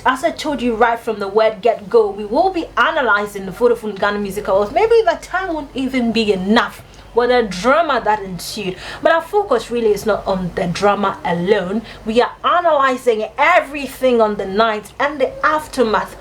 tonight, as I told you right from the word get-go, we will be analyzing the Vodafone Ghana Music Awards. Maybe the time won't even be enough with the drama that ensued. But our focus really is not on the drama alone. We are analyzing everything on the night and the aftermath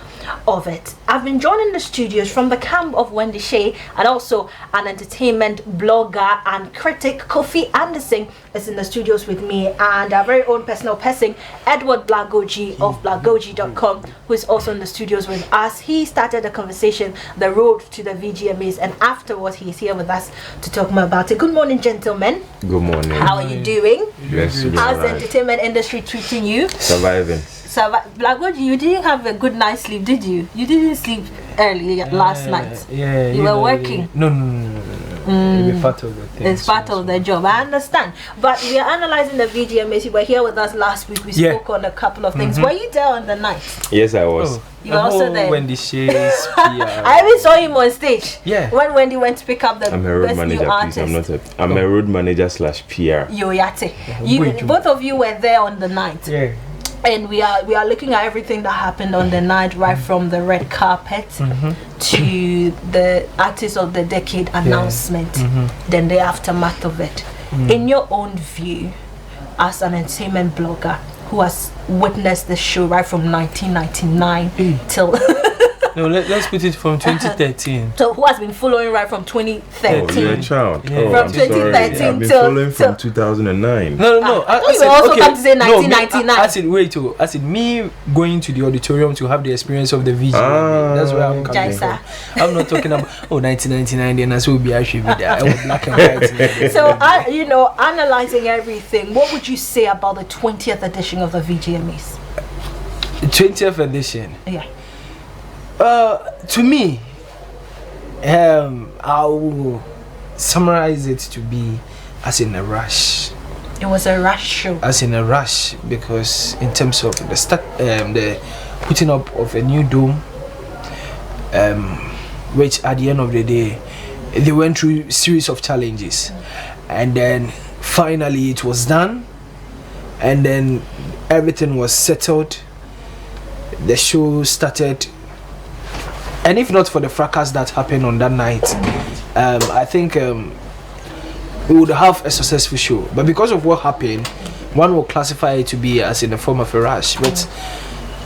of it. I've been joined in the studios from the camp of Wendy Shea, and also an entertainment blogger and critic. Kofi Anderson is in the studios with me, and our very own personal person, Edward Blagogee of Blagogee.com, who is also in the studios with us. He started the conversation, the road to the VGMAs, and afterwards he's here with us to talk more about it. Good morning, gentlemen. Good morning. How are you doing? Yes. How's the entertainment industry treating you? Surviving. So, Blagogee, you didn't have a good night's sleep, did you? You didn't sleep early last night. Yeah. You were working. No. It's part of the thing. It's part of the job. I understand. But we are analyzing the VGMAs. You were here with us last week. We spoke on a couple of things. Were you there on the night? Yes, I was. You were also there. Wendy Shea's PR. I even saw him on stage. Yeah. When Wendy went to pick up the I'm a road manager, please. I'm a road manager / PR. Yoyate. Both of you were there on the night. Yeah. And we are looking at everything that happened on the night, right from the red carpet to the Artist of the Decade announcement, then the aftermath of it. In your own view, as an entertainment blogger who has witnessed the show right from 1999 till No, let's put it from 2013. So who has been following right from 2013? Oh, you're a child. Yeah. Oh, From I'm sorry. 2013 I've been till- following from 2009. No. You also come to say 1999. I said me going to the auditorium to have the experience of the VGMA. That's where I'm coming from. I'm not talking about 1999. Then as will be actually be there. I was black and white. So analyzing everything, what would you say about the 20th edition of the VGMAs? 20th edition. Yeah. To me, I will summarize it to be as in a rush. It was a rush show. As in a rush, because in terms of the putting up of a new dome, which at the end of the day, they went through a series of challenges, and then finally it was done, and then everything was settled. The show started. And if not for the fracas that happened on that night, I think we would have a successful show. But because of what happened, one will classify it to be as in the form of a rush. But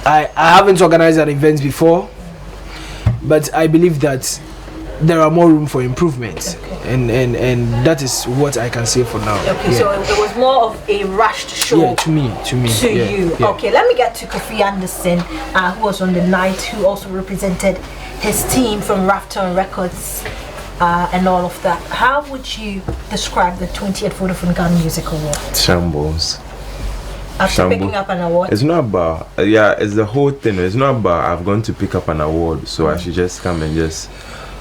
I haven't organized an event before, but I believe that there are more room for improvement. And that is what I can say for now. Okay, so it was more of a rushed show. Yeah, to me. You. Yeah. Okay, let me get to Kofi Anderson, who was on the night, who also represented his team from Rafton Records and all of that. How would you describe the 20th Vodafone Ghana Music Award? Shambles. After picking up an award? It's not about, it's the whole thing. It's not about I've gone to pick up an award, so I should just come and just...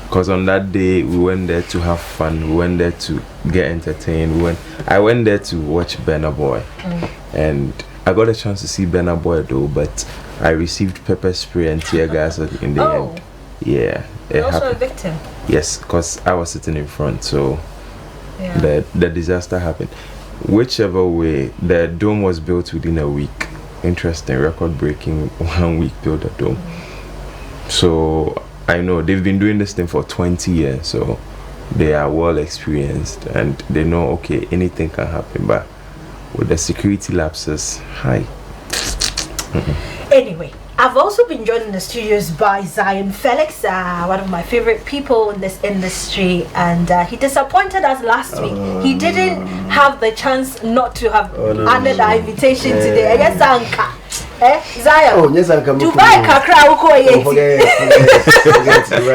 Because on that day, we went there to have fun. We went there to get entertained. I went there to watch Burna Boy. And I got a chance to see Burna Boy though, but I received pepper spray and tear gas in the end. Yeah. You're also a victim? Yes, because I was sitting in front, so the disaster happened. Whichever way, the dome was built within a week. Interesting, record-breaking 1 week build a dome. So I know they've been doing this thing for 20 years, so they are well experienced and they know, okay, anything can happen, but with the security lapses, Anyway, I've also been joined in the studios by Zionfelix, one of my favorite people in this industry, and he disappointed us last week. He didn't have the chance not to have honored our invitation today. Yes, Anka. Zion. Oh, yes, Anka. Dubai Kakra Ukoyeti.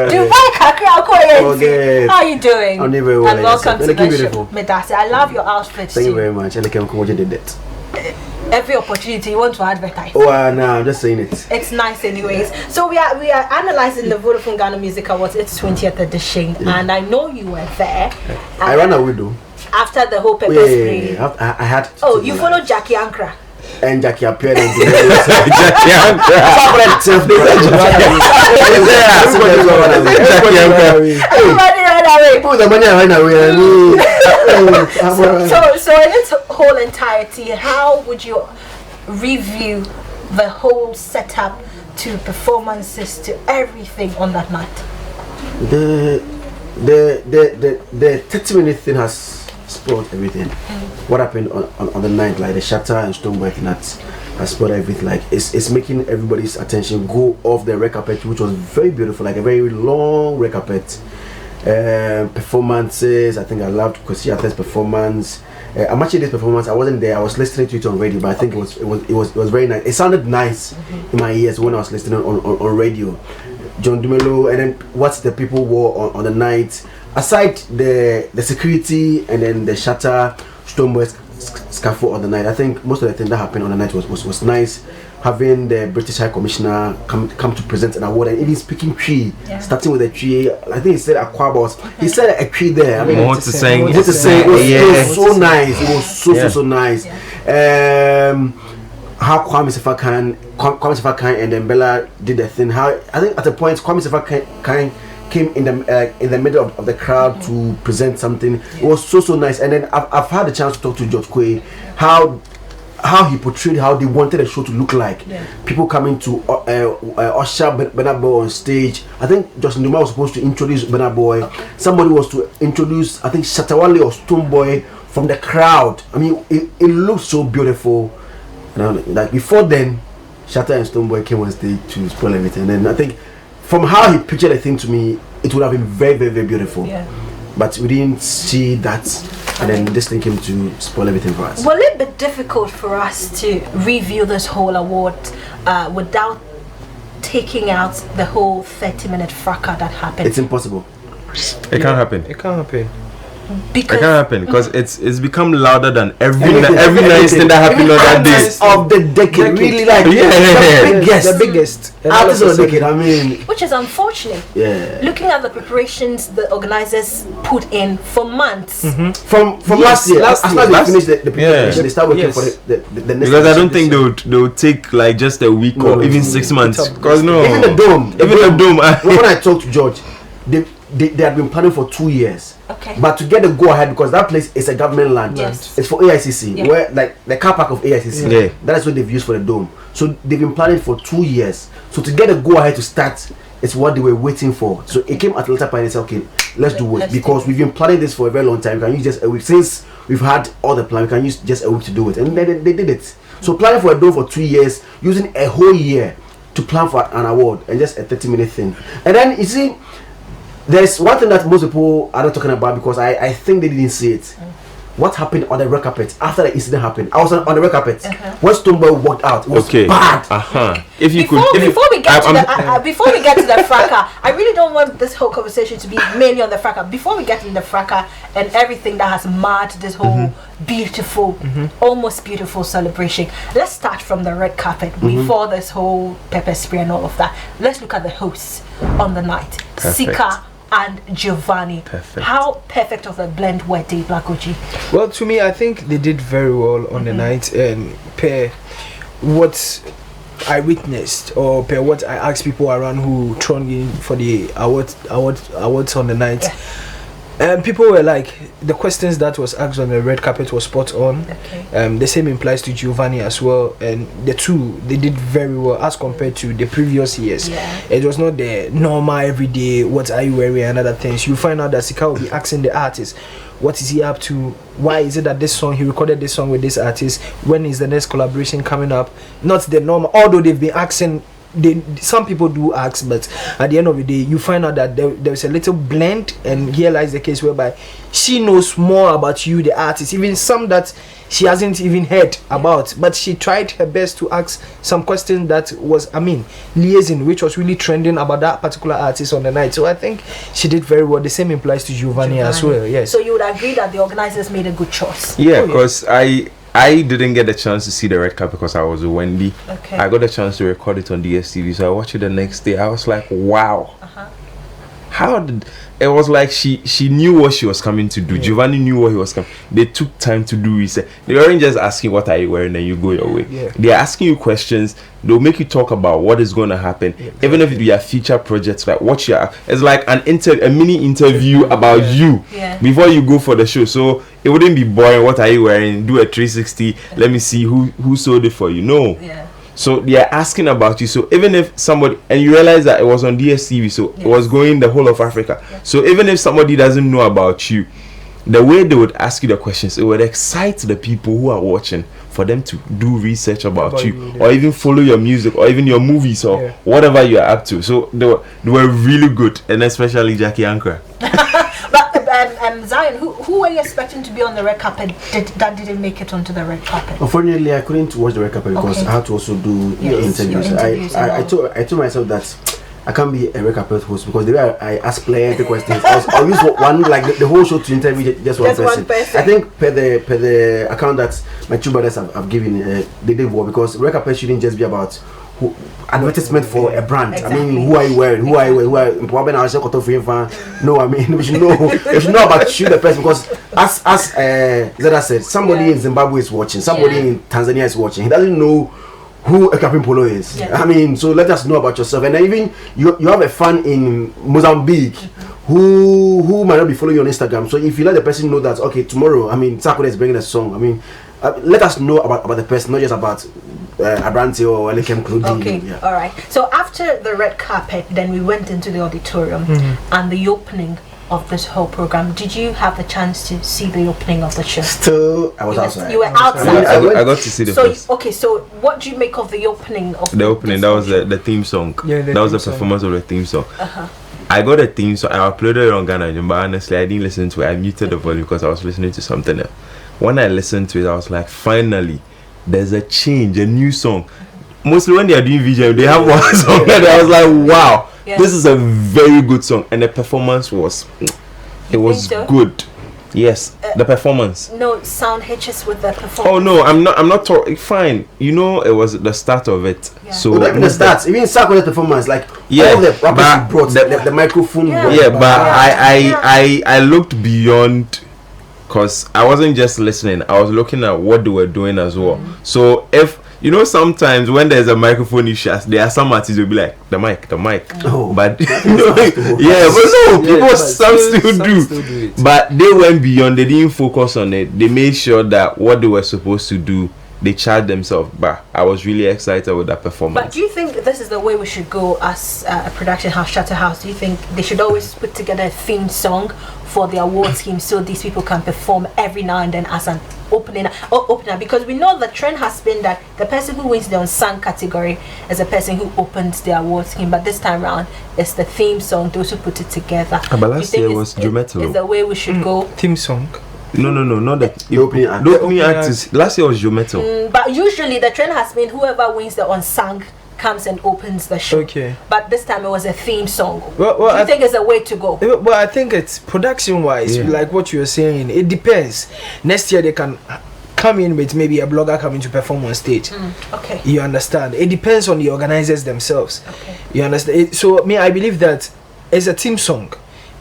Dubai Kakra Ukoyeti. How are you doing? I'm very well. And welcome to the show. Medasi. I love your outfit. Thank you very much. I like how you did that. Every opportunity you want to advertise. Oh, no, I'm just saying it. It's nice anyways. So we are analyzing the Vodafone Ghana Music Awards. It's 20th edition, and I know you were there. I ran away though. After the whole pepper spray. I had. Oh, you followed Jackie Ankra. And Jackie appeared and Jackie Everybody ran away. Put the money ran away. So in its whole entirety, how would you review the whole setup to performances to everything on that night? The 30-minute thing has spoiled everything. What happened on the night, like the Shatta and Stronebwoy thing has spoiled everything. Like it's making everybody's attention go off the red carpet, which was very beautiful, like a very long red carpet. Performances, I think I loved Kwesi Arthur's performance. I'm actually this performance, I wasn't there, I was listening to it on radio, but I think it was very nice. It sounded nice in my ears when I was listening on radio. John Dumelo, and then what the people wore on the night, aside the security and then the Shatta Stronebwoy scaffold on the night. I think most of the thing that happened on the night was nice. Having the British High Commissioner come to present an award, and even speaking tree, starting with a tree. I think he said Aquabos. He said a tree there. I mean, What to say? it was so nice. It was so nice. How Kwame Sefa and then Bella did the thing. How I think at a point Kwame Sefa came in the middle of the crowd to present something. It was so nice. And then I've had a chance to talk to George Quay, how he portrayed how they wanted the show to look like. People coming to usher Burna Boy on stage. I think Justin Duma was supposed to introduce Burna Boy. Somebody was to introduce, I think, Shatta Wale or Stronebwoy from the crowd. I mean, it looked so beautiful. And like before then, Shatta and Stronebwoy came on stage to spoil everything. And then I think from how he pictured the thing to me, it would have been very, very, very beautiful. But we didn't see that, and then this thing came to spoil everything for us. Will it be difficult for us to review this whole award without taking out the whole 30-minute fracas that happened? It's impossible. It can't happen. It can't happen. It can't happen because it's become louder than every nice thing that happened on that day of the decade. Really, like the biggest artist of the decade. I mean, which is unfortunate. Looking at the preparations the organizers put in for months. From last year, as soon as they finished the preparation, they start working for the next. Because I don't think they would take like just a week or even 6 months. Because even the dome. When I talked to George, they had been planning for 2 years. But to get the go ahead, because that place is a government land, it's for AICC, where like the car park of AICC, that is what they've used for the dome. So they've been planning for 2 years. So to get the go ahead to start, it's what they were waiting for. So it came at a later point and said, okay, let's do it, because we've been planning this for a very long time. We can use just a week. Since we've had all the plan, we can use just a week to do it, and then they did it. So planning for a dome for 2 years, using a whole year to plan for an award, and just a 30-minute thing. And then you see, there's one thing that most people are not talking about, because I think they didn't see it. What happened on the red carpet after the incident happened? I was on the red carpet when Stronebwoy walked out. It was bad. If you before we get to the fracas, I really don't want this whole conversation to be mainly on the fracas. Before we get in the fracas and everything that has marred this whole beautiful, almost beautiful celebration, let's start from the red carpet before this whole pepper spray and all of that. Let's look at the hosts on the night. Sika and Giovanni. How perfect of a blend were they, Blagogee? Well, to me, I think they did very well on the night, and per what I witnessed, or per what I asked people around who thronged in for the awards on the night. And people were like, the questions that was asked on the red carpet was spot on. The same implies to Giovanni as well, and the two, they did very well as compared to the previous years. It was not the normal everyday what are you wearing and other things. You find out that Sika will be asking the artist, what is he up to, why is it that this song, he recorded this song with this artist, when is the next collaboration coming up. Not the normal, although they've been asking, some people do ask, but at the end of the day you find out that there's a little blend, and here lies the case whereby she knows more about you, the artist, even some that she hasn't even heard about, but she tried her best to ask some questions that was, liaising, which was really trending about that particular artist on the night. So I think she did very well. The same applies to Giovanni as well. Yes. So you would agree that the organizers made a good choice? Yeah, because I didn't get the chance to see the red carpet because I was with Wendy. I got the chance to record it on DSTV, so I watched it the next day. I was like, wow. How did it was like she knew what she was coming to do. Giovanni knew what he was coming. They took time to do research. They weren't just asking what are you wearing and you go your way. They're asking you questions. They'll make you talk about what is going to happen. Even if you have feature projects, like what you are, it's like a mini interview about you before you go for the show. So it wouldn't be boring. What are you wearing? Do a 360. Let me see who sold it for you. No. So they are asking about you. So even if somebody, and you realize that it was on DSTV, so it was going the whole of Africa. So even if somebody doesn't know about you, the way they would ask you the questions, it would excite the people who are watching for them to do research about you, or even follow your music, or even your movies, or whatever you are up to. So they were really good, and especially Jackie Ankara. But Zion, who were you expecting to be on the red carpet that didn't make it onto the red carpet? Unfortunately, I couldn't watch the red carpet because I had to also do interviews. I told myself that I can't be a red carpet host because the way I ask plenty questions, I'll use one like the whole show to interview just one person. I think per the account that my two brothers have given, they did well, because red carpet shouldn't just be about advertisement for a brand. Exactly. I mean, who are you wearing? No, I mean, we should know about you, the person, because as Zeda said, somebody in Zimbabwe is watching, somebody in Tanzania is watching. He doesn't know who Ekapin Polo is. I mean, so let us know about yourself. And then even you have a fan in Mozambique who might not be following you on Instagram. So if you let the person know that, okay, tomorrow, I mean, Sakura is bringing a song, I mean, let us know about the person, not just about Abranti or Elikem Clothing. Okay, all right. So after the red carpet, then we went into the auditorium and the opening of this whole program. Did you have the chance to see the opening of the show? Still, I was outside. You were outside. I got to see the first. Okay, so what do you make of the opening of the opening? That was the theme song. Yeah, that was the performance of the theme song. I got a theme song. I uploaded it on Ghanaian, but honestly, I didn't listen to it. I muted the volume because I was listening to something else. When I listened to it, I was like, finally, there's a change, a new song. Mostly when they are doing VGMA, they have one song and I was like, wow, this is a very good song. And the performance was good. Yes, the performance. No sound hitches with the performance. Oh no, I'm not talking. Fine, you know, it was the start of it. Yeah. So not even the start, even Sako's performance, like all the rappers brought the microphone. I looked beyond. Because I wasn't just listening, I was looking at what they were doing as well. So if you know, sometimes when there's a microphone issue, there are some artists who will be like the mic. Oh, but people some still do. But they went beyond. They didn't focus on it. They made sure that what they were supposed to do, they charged themselves back. I was really excited with that performance. But do you think this is the way we should go as a production house, Shatta House? Do you think they should always put together a theme song for the award scheme so these people can perform every now and then as an opener? Because we know the trend has been that the person who wins the unsung category is the person who opens the award scheme, but this time around it's the theme song, those who put it together. But last year was Jumetalo. Is the way we should go? Theme song? No, not that. The opening artist. Last year was Jumetalo. But usually the trend has been whoever wins the unsung comes and opens the show. Okay. But this time it was a theme song. Well, do you think it's a way to go? Well, I think it's production-wise, like what you're saying. It depends. Next year they can come in with maybe a blogger coming to perform on stage. Okay. You understand? It depends on the organizers themselves. Okay. You understand? So I believe that it's a theme song.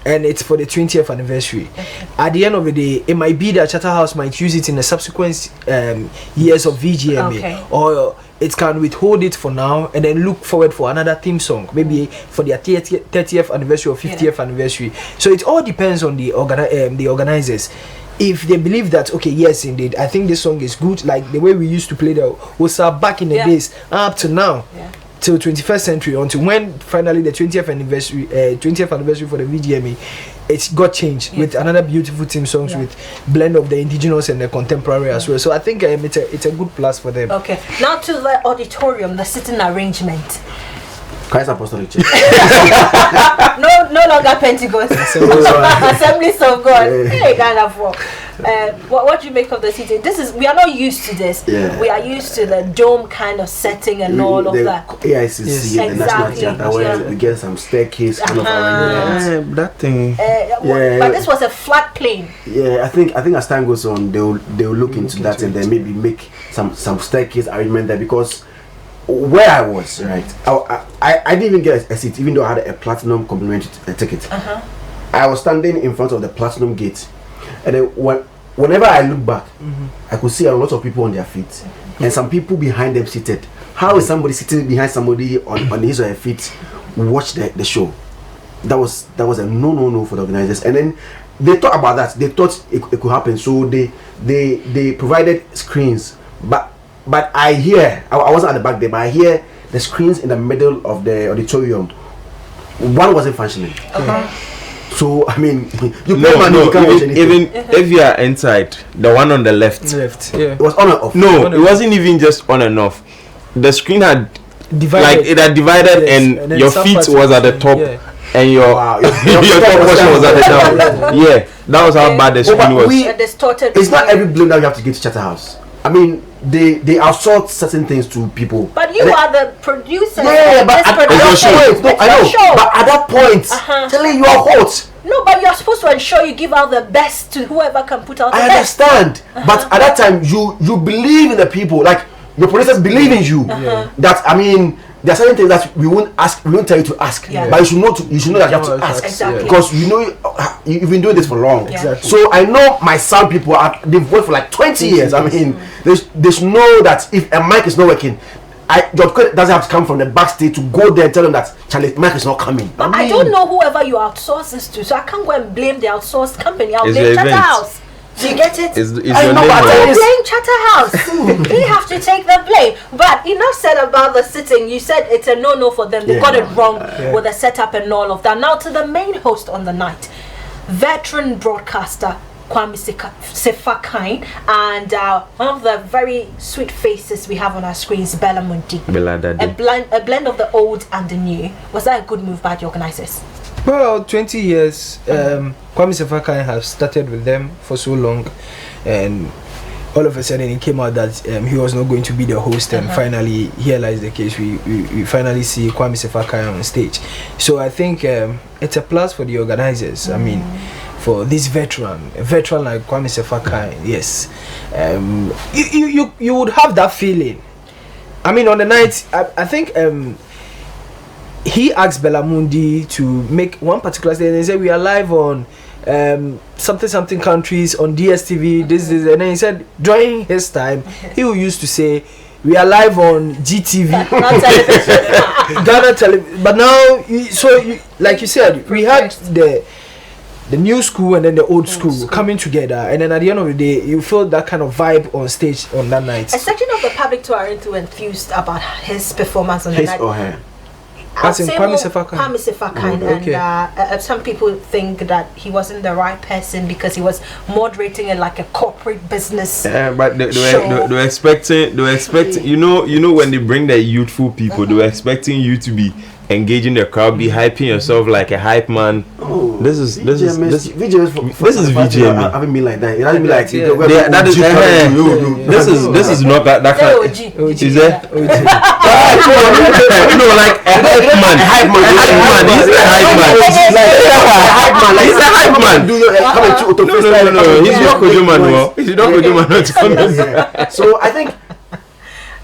And it's for the 20th anniversary. Okay. At the end of the day, it might be that Shatta House might use it in the subsequent years of VGMA, or it can withhold it for now and then look forward for another theme song, maybe for their 30th anniversary or 50th anniversary. So it all depends on the organizers. If they believe that, okay, yes, indeed, I think this song is good, like the way we used to play the Osa back in the days up to now. Till 21st century, until when finally the 20th anniversary for the VGMA, it got changed with another beautiful theme songs with blend of the indigenous and the contemporary as well. So I think it's a good plus for them. Okay, now to the auditorium, the sitting arrangement. Christ Apostolic Church. no longer Pentecost. Assemblies of God. Hey, Ghana for. What do you make of the seating? We are not used to this. We are used to the dome kind of setting and all of that. AICC and the National Theatre where we get some staircase kind of arrangement. That thing. But this was a flat plane. Yeah, I think as time goes on, they'll look into that and then maybe make some staircase arrangement there, because where I was, right, I didn't even get a seat, even though I had a platinum complimentary ticket. I was standing in front of the platinum gate, and then whenever I look back, I could see a lot of people on their feet, and some people behind them seated. How is somebody sitting behind somebody on his or her feet watch the show? That was a no for the organizers. And then they thought about that. They thought it could happen, so they provided screens, but but I hear, I wasn't at the back there, but I hear the screens in the middle of the auditorium, one wasn't functioning. So I mean, you pay money, you can't watch anything. Even if you are inside, the one on the left, it was on and off. No, it wasn't even just on and off. The screen had divided, like it had divided, and your feet was at the top, and your top portion was at the down. Yeah, that was how bad the screen was. It's not every blame that you have to get to Charterhouse. I mean, they outsource certain things to people. But you are the producer. Yeah, but at that point, I know. But at that point, telling you are hot. No, but you're supposed to ensure you give out the best to whoever can put out the best. I understand, but at that time, you believe in the people. Like your producers believe in you. That I mean, there are certain things that we won't ask. We won't tell you to ask. But you should know that you have to ask. Exactly. Because you know you've been doing this for long. Exactly. So I know my sound people they've worked for like 20 years. I mean, they should know that if a mic is not working, your credit doesn't have to come from the backstage to go there and tell them that Charlie, mic is not coming. But I don't know whoever you outsource this to, so I can't go and blame the outsourced company. I'll blame Charterhouse. Do you get it? I know, but I blame Charterhouse. We have to take the blame. But enough said about the sitting. You said it's a no-no for them. They got it wrong with the setup and all of that. Now to the main host on the night, veteran broadcaster Kwame Sefakain, and one of the very sweet faces we have on our screens, Bella Mundi. A blend of the old and the new. Was that a good move by the organizers? Well, 20 years. Kwame Sefakain has started with them for so long, and all of a sudden it came out that he was not going to be the host, and finally here lies the case. We finally see Kwame Sefakain on stage. So I think it's a plus for the organizers. I mean, for this a veteran like Kwame Sefakain, yes, you would have that feeling. I mean, on the night, I think he asked Bella Mundi to make one particular stage, and he said we are live on something countries on DSTV, this, and then he said during his time he used to say we are live on GTV, Ghana television. But now, like you said, we had the new school and then the old school coming together, and then at the end of the day you feel that kind of vibe on stage on that night. A section of the public too aren't too enthused about his performance on the night. Or her? As in Kwame Sefakain, and some people think that he wasn't the right person because he was moderating it like a corporate business. But they were expecting. You know when they bring the youthful people, they were expecting you to be engaging the crowd, be hyping yourself like a hype man. This is VGMA. I haven't been like that. It hasn't been like this is not that kind. Is there? No, like a hype man. He's a hype man. No. He's not Kojo man. He's not Kojo man. So I think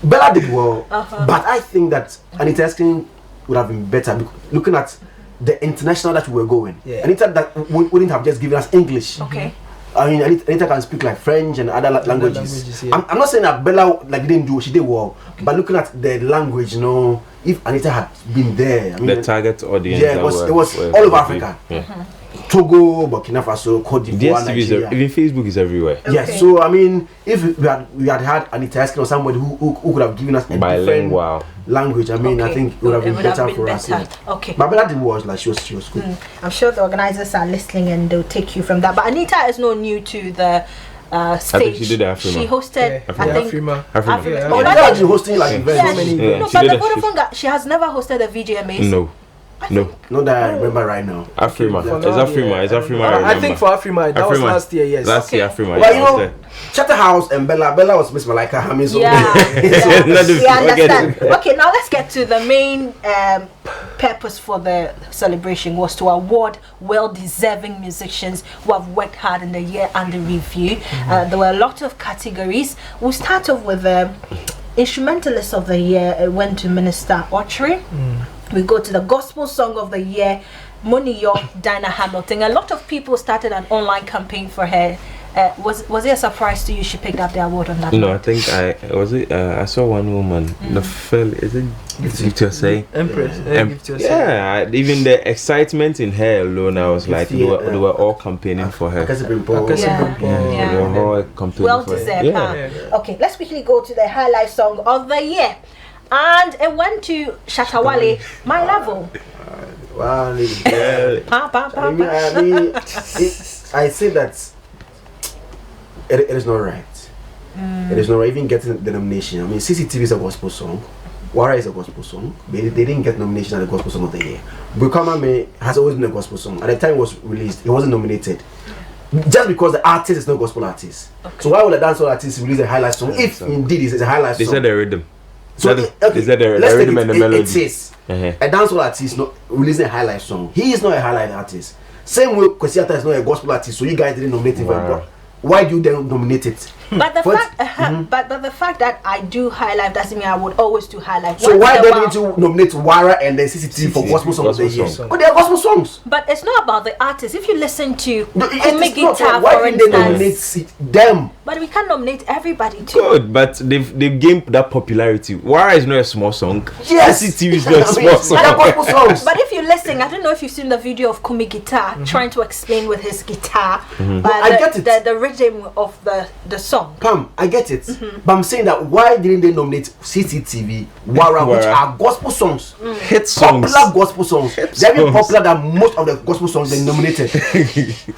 Bella did well, but I think that Anita Eskin would have been better looking at the international that we were going. Anita that wouldn't have just given us English. Okay. I mean, Anita can speak like French and other languages. I'm not saying that Bella she did well, but looking at the language, if Anita had been there, I mean, the target audience. Yeah, it was all over Africa. Togo, Burkina Faso, Cote d'Ivoire, Nigeria. Even Facebook is everywhere. Yes, so I mean, if we had had Anita Eskin or somebody who could have given us a different language, I mean, I think it would have been better for us. Okay. But Bella did watch, like she was good. I'm sure the organizers are listening and they'll take you from that. But Anita is not new to the stage. I think she did Afrima. She hosted, Afrima. Afrima. She hosting like so many. No, but the Vodafone guy, she has never hosted the VGMAs. No. Not that I remember right now. Afrima. It's Afrima. I think for Afrima, that was last year, yes. Last year, Afrima. Well, Charterhouse and Bella was Miss Malika. I mean, so we understand. Okay, now let's get to the main purpose for the celebration was to award well-deserving musicians who have worked hard in the year under review. There were a lot of categories. We'll start off with the instrumentalist of the year. It went to Minister Ochre. We go to the gospel song of the year, Money York, Dinah Hamilton. A lot of people started an online campaign for her Was it a surprise to you she picked up the award on that? No, night? I think I saw one woman. The fell is it Gift Yourself? Empress. Yeah, even the excitement in her alone, I was like, they were all campaigning for her. Yeah. They were all campaigning Well for her. deserved. Yeah. Okay, let's quickly go to the highlight song of the year. And it went to Shatta Wale, My Level. Wow, Yeah. I say that it is not right. It is not right even getting the nomination. I mean, CCTV is a gospel song. Wara is a gospel song. They didn't get nomination as the gospel song of the year. Bukama Me has always been a gospel song. At the time it was released, it wasn't nominated. Just because the artist is not gospel artist. Okay. So why would a dancehall artist release a highlight song if indeed it's a highlight song? They said the rhythm. So they said the rhythm and the melody. It is. A dancehall artist not releasing a highlight song. He is not a highlight artist. Same way Kwesi Arthur is not a gospel artist, so you guys didn't nominate him for. Why do you then nominate it? But the fact, but the fact that I do highlight doesn't mean I would always do highlight. So why don't you nominate Wara and then CCTV for gospel songs of the year? But they are gospel songs. But it's not about the artist. If you listen to Guitar, why didn't they nominate them? But we can't nominate everybody too. Good, but they've gained that popularity. Wara is not a small song. Yes, CCTV is not a small song. They are gospel songs. But if you listen, I don't know if you've seen the video of Kumi Guitar trying to explain with his guitar. I get it. The rhythm of the song. Pam, I get it. But I'm saying that why didn't they nominate CCTV, Wara, which are gospel songs? Hit songs. Popular gospel songs. They're even popular than most of the gospel songs they nominated.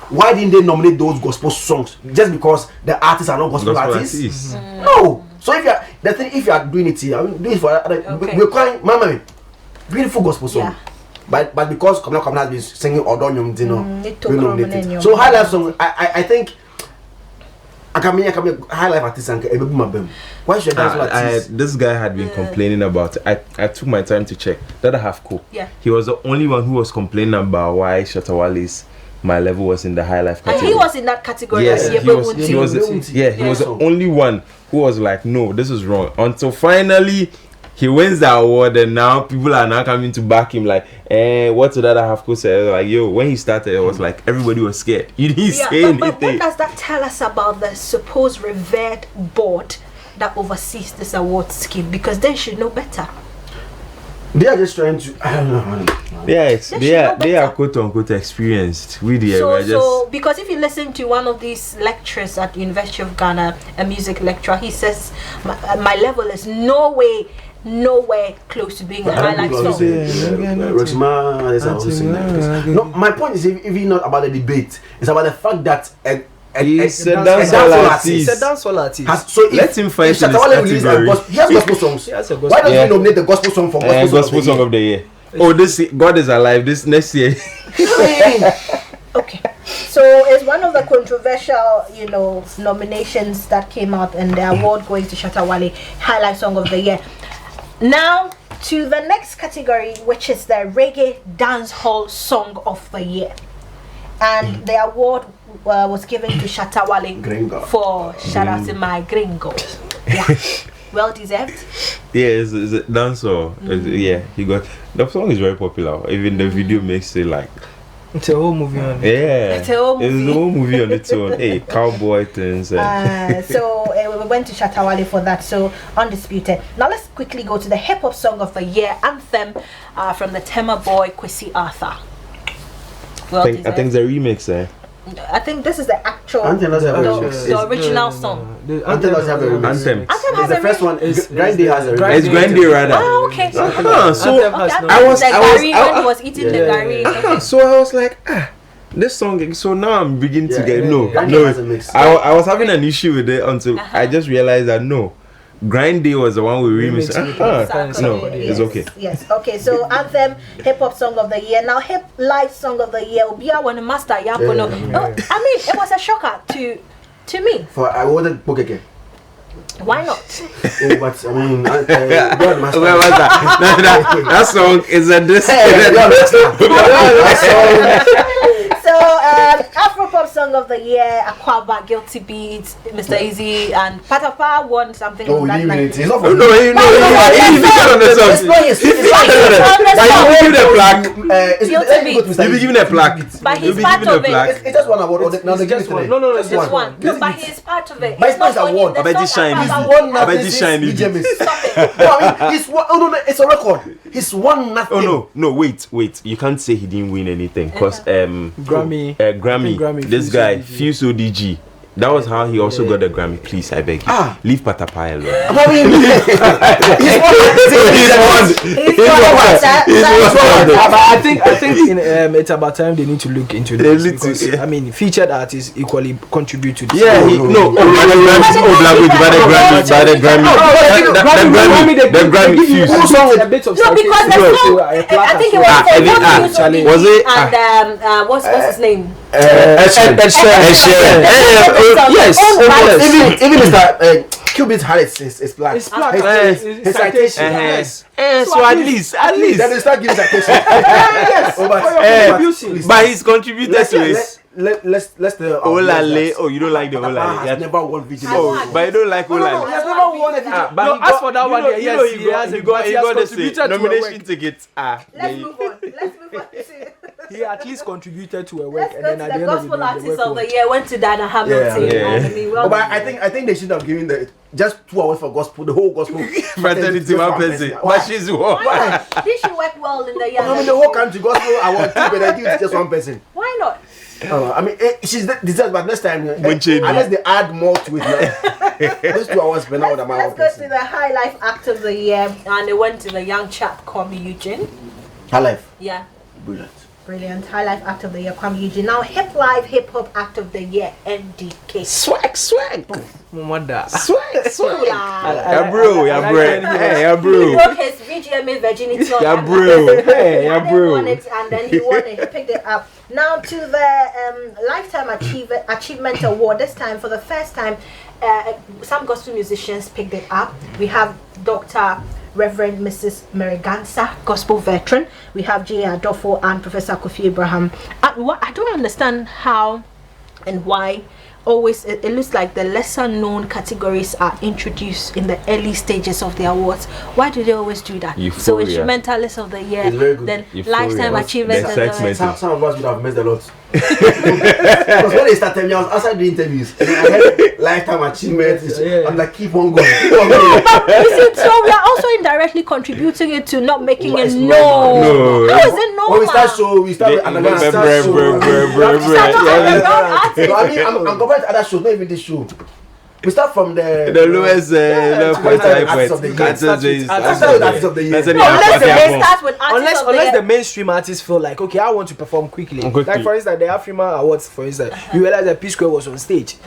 Why didn't they nominate those gospel songs? Just because the artists are not gospel artists? No. So if you are doing it here, I mean, do it for we're calling Mama beautiful gospel song. Yeah. But because Kamala has been singing Odonyum, we nominated. So highlight song, I think I can highlight artist and why should this guy had been complaining about it. I took my time to check that I have cool. Yeah. He was the only one who was complaining about why Shatta Wale's My Level was in the high life category. And he was in that category. Yes, he was the only one who was like, no, this is wrong. Until finally he wins the award, and now people are now coming to back him like, what did that have to say? Like, yo, when he started, it was like everybody was scared. You didn't say anything. But what does that tell us about the supposed revered board that oversees this award scheme? Because they should know better. They are just trying to. I don't know. They are quote unquote experienced. So because if you listen to one of these lecturers at the University of Ghana, a music lecturer, he says my level is nowhere close to being a highlight song. No, my point is even not about the debate. It's about the fact that he's a dancehall artist. So let him fight in his category. He has gospel songs. Why don't you nominate the gospel song for gospel song of the year? Oh, this God is alive. This next year. Okay. So it's one of the controversial, nominations that came out, and the award going to Shatta Wale, highlight song of the year. Now to the next category, which is the reggae dancehall song of the year, and the award was given to Shatta Wale for Shout Out to My Gringo. Yeah. Well deserved. Yeah, it's a dancehall. Yeah, he got the song is very popular. Even the video makes it like it's a whole movie on it. Yeah, it's a whole movie on its own. Hey, cowboy things. So we went to Shatta Wale for that. So undisputed. Now let's quickly go to the hip hop song of the year anthem from the Tema boy Kwesi Arthur. Well, I think the remix. I think this is the actual the original song. Anthem does have a remix. Anthem has the first one. Grande has a remix. It's Grande rather. Oh, okay. So I was eating the gari. So I was like, this song. So now I'm beginning to get I was having an issue with it until I just realized that Grande was the one we remixed. No, it's okay. Yes, okay. So anthem, hip hop song of the year. Now hip life song of the year. Obia when master Yapono. I mean, it was a shocker to me. For I wanted book again. Why not? But I mean, where was that? That song is a disc. So Afro Hip-hop song of the year, Aquaba, Guilty Beats, Mr. Easy, and Patapa won something on that night. It's not No, he featured on the song. He'll be given a plaque. But he's part of it. It's just one award. Now they give it today. No, It's just one. No, but he's part of it. But it's not award. I bet he's shiny. I bet he's shiny. He's one. Oh no, it's a record. He's won nothing. Oh no, wait. You can't say he didn't win anything because Grammy. This guy Fuse ODG. That was how he also got the Grammy. Please, I beg you, leave Patapa alone. I think it's about time they need to look into this because I mean featured artists equally contribute to this. Yeah, the Grammy Fuse. A bit of no, because I think it was for was it? And what's his name? Yes. Even Mr. Qubit Harris is black. It's black. His citation. So at least. Then they start giving citation. Yes. But he's contributed to it. Let's the Olale. Oh, you don't like the Olale? He has never won VGMA. Oh, but you don't like Olale. He has never won a VGMA. But as for that one, he got the nomination ticket. Let's move on. He at least contributed to a work, Let's and go then to at the the end of gospel the artist of the year went to Dana Hamilton. Yeah. But I think they should have given just 2 hours for gospel, the whole gospel. Fraternity one person. But she's one. Why? Did she work well in the year? I mean, the whole country gospel award too, but I give it to just one person. Why not? I mean, she's deserves, but next time, Unless they add more to it, those 2 hours spent out with Let's go to the High Life Act of the Year, and it went to the young chap Kwame Eugene. High Life. Yeah. Brilliant. High Life Act of the Year, Kwame Eugene. Now, Hip Hop Act of the Year, NDK. Swag. Mother. Swag. Yeah. Yeah, bro. He broke his VGMA virginity on Yeah, that bro. night. Hey, yeah, And then bro. won it, and then he won it. He picked it up. Now to the Lifetime Achievement Award. This time, for the first time, some gospel musicians picked it up. We have Dr. Reverend Mrs. Merigansa, gospel veteran. We have J. Adolfo and Professor Kofi Abraham. I don't understand how and why always it looks like the lesser known categories are introduced in the early stages of the awards. Why do they always do that? Euphoria. So Instrumentalist of the Year, then Euphoria. Lifetime Achievement of the Year. Some of us would have missed a lot. Because when they started me, I was outside the interviews. And I heard Lifetime Achievement. I'm like, keep on going. You see, so we are also indirectly contributing it to not making it known. No. How is it normal? When we start show, we start with another show. I mean, I'm comparing to other shows, not even this show. We start from the lowest point. Artist of the Year. Unless the mainstream artists feel like, okay, I want to perform quickly. Like for instance, the Afrima Awards, for instance, you realize that P Square was on stage.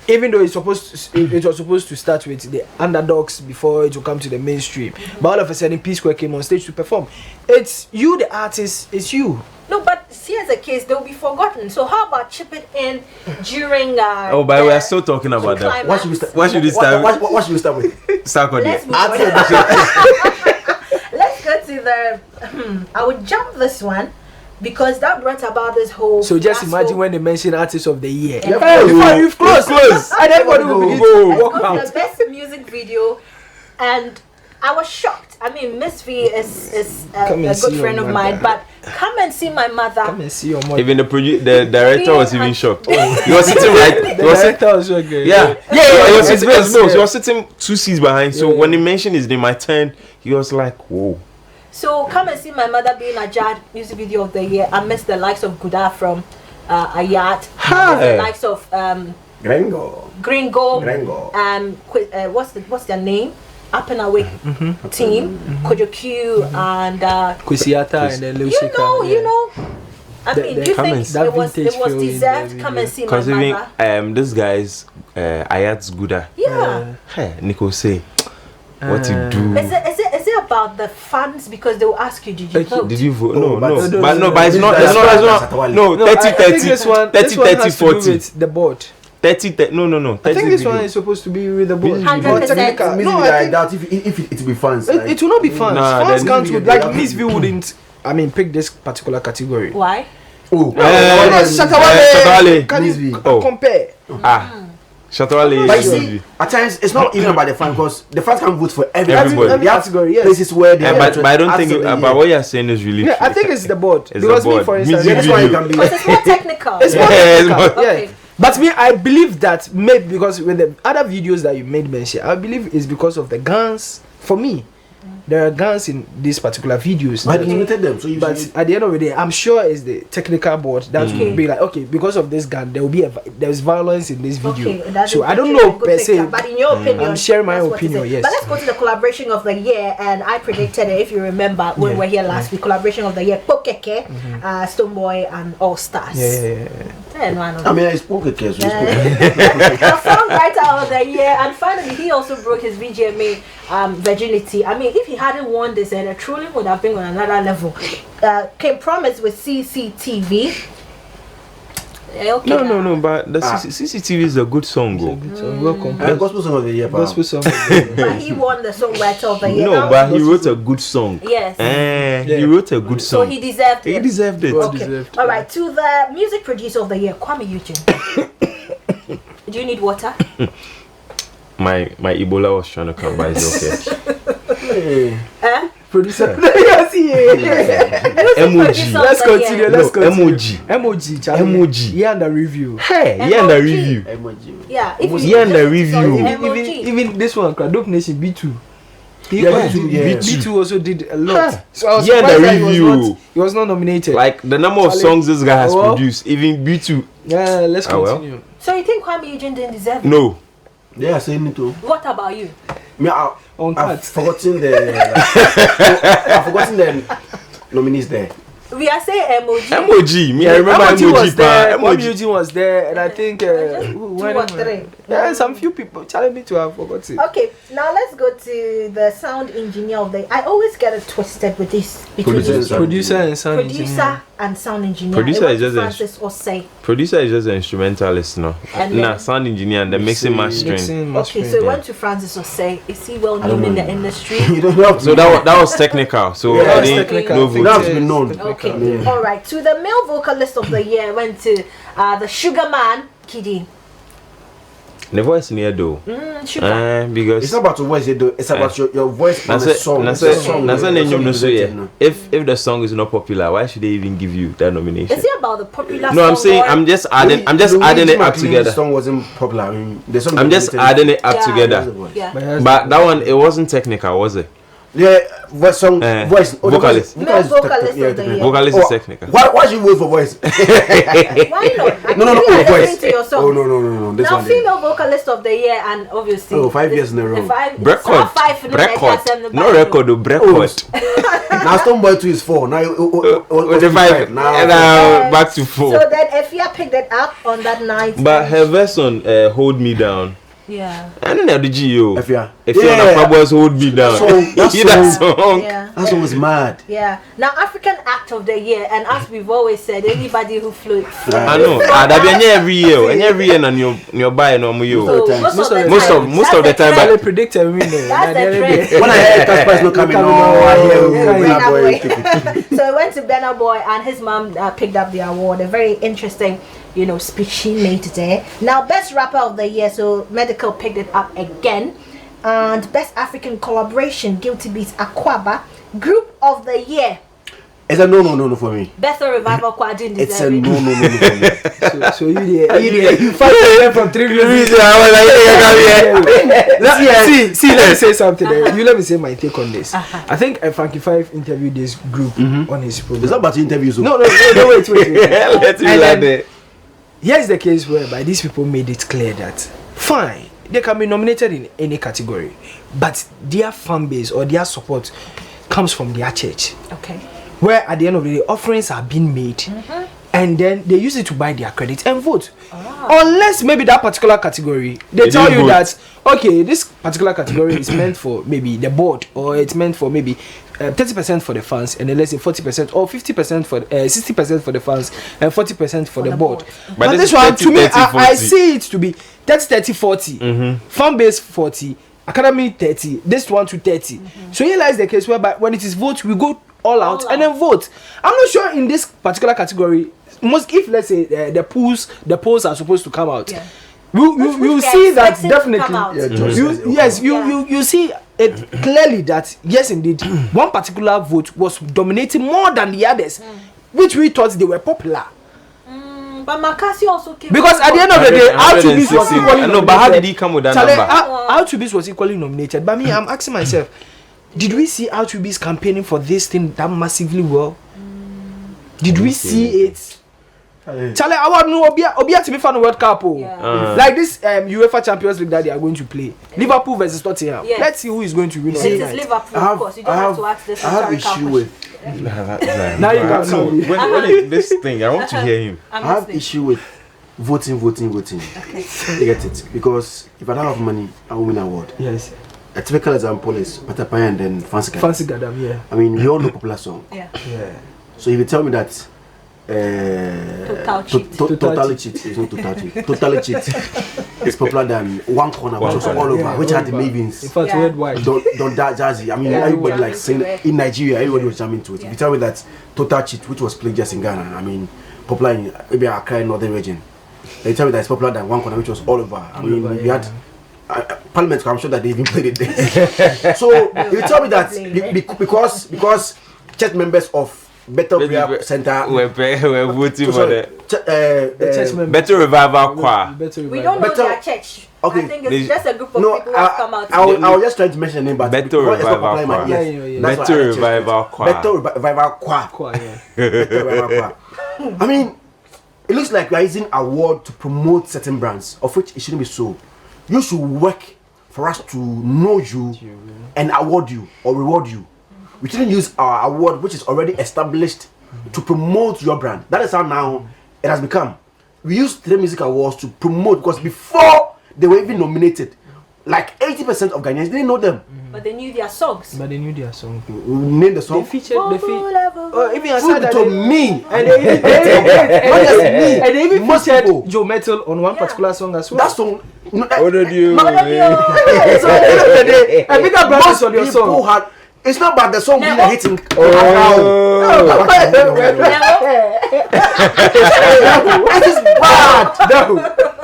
Even though it was supposed to start with the underdogs before it will come to the mainstream. But all of a sudden, P Square came on stage to perform. It's you, the artist. It's you. No, but here's the case, they'll be forgotten. So how about chip it in during but we are still talking about that. What should we start? What should we start with? Start with Let's go to the I would jump this one because that brought about this whole So just imagine when they mention artist of the year. You've close. And everybody will begin to walk the out. best music video, and I was shocked. I mean, Miss V is a good friend of mine, but come and see my mother. Come and see your mother. Even the director was even shocked. He was sitting right. The director was so good. Yeah. He was sitting 2 seats behind. So when he mentioned his name, my turn, he was like, whoa. So come and see my mother being a judge music video of the year. I missed the likes of Guda from Ayat, the likes of Gringo. What's their name? Up and Away team, Kojo Q and Kusiata and then Lucica. You know. I mean, do you think it was deserved? Come and see my mother. Because even this guy's Ayat's Guda. Yeah. Hey, Nico say, what you do? Is it about the fans? Because they will ask you, did you vote? Did you vote? Oh, But it's not. No, 30-30. The board. 30. No. I think this one is supposed to be with the board. 100%. No, I doubt if it will be fans. It will not be fans. Nah, Fans then can't. Like Miss V wouldn't. I mean, pick this particular category. Why? Shatta Wale. Can you compare? Shatta Wale. But you see, at times it's not even about the fans because the fans can vote for everybody. Every category, yes. Places where they but I don't think but what you're saying is really I think it's the board. It's because the board. me, for instance, Music video. It's more technical. It's more technical. Okay. But me, I believe that maybe because with the other videos that you made mention, I believe it's because of the guns. For me, there are guns in these particular videos. But they limited them. So you but at the end of the day, I'm sure it's the technical board that will be like, okay, because of this gun, there will be there's violence in this video. Okay, so I don't know per se. But in your opinion, I'm sharing my opinion. Yes. But let's go to the collaboration of the year, and I predicted it. If you remember when we were here last week, collaboration of the year, Pokeke, Stonebwoy and All Stars. I mean, I spoke a case. The songwriter of the year, and finally he also broke his VGMA virginity. I mean, if he hadn't won this, then it truly would have been on another level. Came promised with CCTV. Okay, no, but the CCTV is a good song, go. Gospel song of the year, gospel song. But he won the songwriter of the year. No, but he wrote a good song. Yes. He wrote a good song. So he deserved it. He deserved it. Okay. All right. To the music producer of the year, Kwame Eugene. Do you need water? My Ebola was trying to come by. It's okay. Producer. Emoji. Let's continue. Emoji. Yeah, and the review. Hey, yeah, and the review. Yeah. And the review. Even this one, Dope Nation B2. B2 also did a lot. So I was the surprised that review. he was not nominated. Like the number of songs this guy has produced, even B2. Yeah, let's continue. So you think Kwame Eugene didn't deserve it? No. Yeah, saying it too. What about you? Me, I've forgotten the nominees there. We are saying emoji. Emoji. Me, I remember emoji was there. Emoji. Eugene was there, and I think two or three. Yeah, some few people challenge me to have forgotten. Okay, now let's go to the sound engineer of the. I always get it twisted with this between Producer and sound engineer. Producer and sound engineer. Producer is just Francis Osei. Producer is just an instrumentalist, no. Nah, sound engineer and the mixing mastering. Okay, so it went to Francis Osei. Is he well known in the industry? You don't have to. So that was technical. So Yeah, I that's didn't technical. no I think That vote. has been known. Okay, Yeah. all right. To the male vocalist of the year went to the Sugar Man, Kidi. The voice near though. Sugar. Because It's not about your voice, it's about your voice on the song. If the song is not popular, why should they even give you that nomination? Is it about the popular song? No, I'm saying I'm just adding it up The together. song wasn't popular. I mean, the song I'm just adding it up Yeah. together. Yeah. But that one, it wasn't technical, was it? Yeah, voice song, voice. Vocalist. Male vocalist of the year. Vocalist is technical. Why should you wait for voice? Why not? I No, mean, you are listening voice. to your song. Oh no. This Now, one. female vocalist of the year, and obviously. 5 years in a row. Record. No record, record. Now Stonebwoy 2 is 4. Now With the 5. And back to 4. So then, Efia picked it up on that night. But her verse on Hold Me Down. Yeah. I don't know the G.O. If you're Boys Hold Me Down. That song. Yeah. That song was mad. Yeah. Now, African Act of the Year, and as we've always said, anybody who flew. I know. That be every year. And every year on your buy no more you. So, most of the time. But they predict a winner. That's the trend. When I heard that price not coming, I hear So it went to Burna Boy, and his mom picked up the award. A very interesting, speech she made today. Now, best rapper of the year, so Medical picked it up again. And best African collaboration, Guilty Beats Aquaba. Group of the year. It's a no for me. Bethel Revival Choir didn't It's a deserve it. no for me. So you fight them from 3 years. See, let me say something. Let me say my take on this. I think Funky 5 interviewed this group on his program. It's not about interviews. No, wait. Let's be like that. Here's the case whereby these people made it clear that fine, they can be nominated in any category, but their fan base or their support comes from their church. Okay. Where at the end of the day, offerings are being made, and then they use it to buy their credit and vote. Unless maybe that particular category, they tell you that, okay, this particular category is meant for maybe the board, or it's meant for maybe 30% for the fans, and then let's say 40% or 50% for 60% for the fans and 40% for the board. But this one, to me, I see it to be 30-40, fan base 40, academy 30, this one to 30. So here lies the case whereby when it is vote, we go all out and then vote. I'm not sure in this particular category, if let's say the polls are supposed to come out, you see that definitely. You see it clearly that yes, indeed, one particular vote was dominating more than the others, which we thought they were popular. But Makasi also came because at the end of the day, R2Beats was equally nominated. No, but how did he come with that number? R2Beats was equally nominated. But me, I'm asking myself, did we see R2Beats campaigning for this thing that massively well? Did we see it? Charlie, I want to know Obia to be fan World Cup. Like this UEFA Champions League that they are going to play. Liverpool versus Tottenham. Yes. Let's see who is going to win. It is Liverpool, of course. You don't have to ask this. I have issue with. Now you got when this thing, I want to hear him. I have issue with voting. Okay. You get it? Because if I don't have money, I will win an award. Yes. A typical example is Patapaya and then Fancy Gadam, yeah. I mean, we all know popular song. Yeah. So if you tell me that Totally Cheat is not Total Cheat. Totally Cheat is popular than One Corner, which was all over, which had the Mavins. In fact, worldwide. Don't that Jazzy. I mean, everybody like saying in Nigeria, everybody was jamming to it. If you tell me that Total Cheat, which was played just in Ghana, I mean, popular in maybe Accra, Northern region. They tell me that it's popular than One Corner, which was all over. I mean, we had Parliament. I'm sure that they even played it there. So you tell me that because church members of Better Prayer Center we're voting for the Better Revival Choir. We don't know their church. Okay. I think it's just a group of people who have come out. I was just trying to mention the name, but Better Revival Choir. Better Revival Choir. Better Revival Choir. I mean, it looks like we are using award to promote certain brands, of which it shouldn't be so. You should work for us to know you and award you or reward you. We shouldn't use our award, which is already established, to promote your brand. That is how now it has become. We use the music awards to promote, because before they were even nominated, like 80% of Ghanaians didn't know them. But they knew their songs. Name the song. They featured. Even aside that, me. And they even featured Joe Metal on one particular song as well. That song. What did you? So at the end of the day, a bigger brand is on your song. It's not about the song being a hitting. It is bad. No.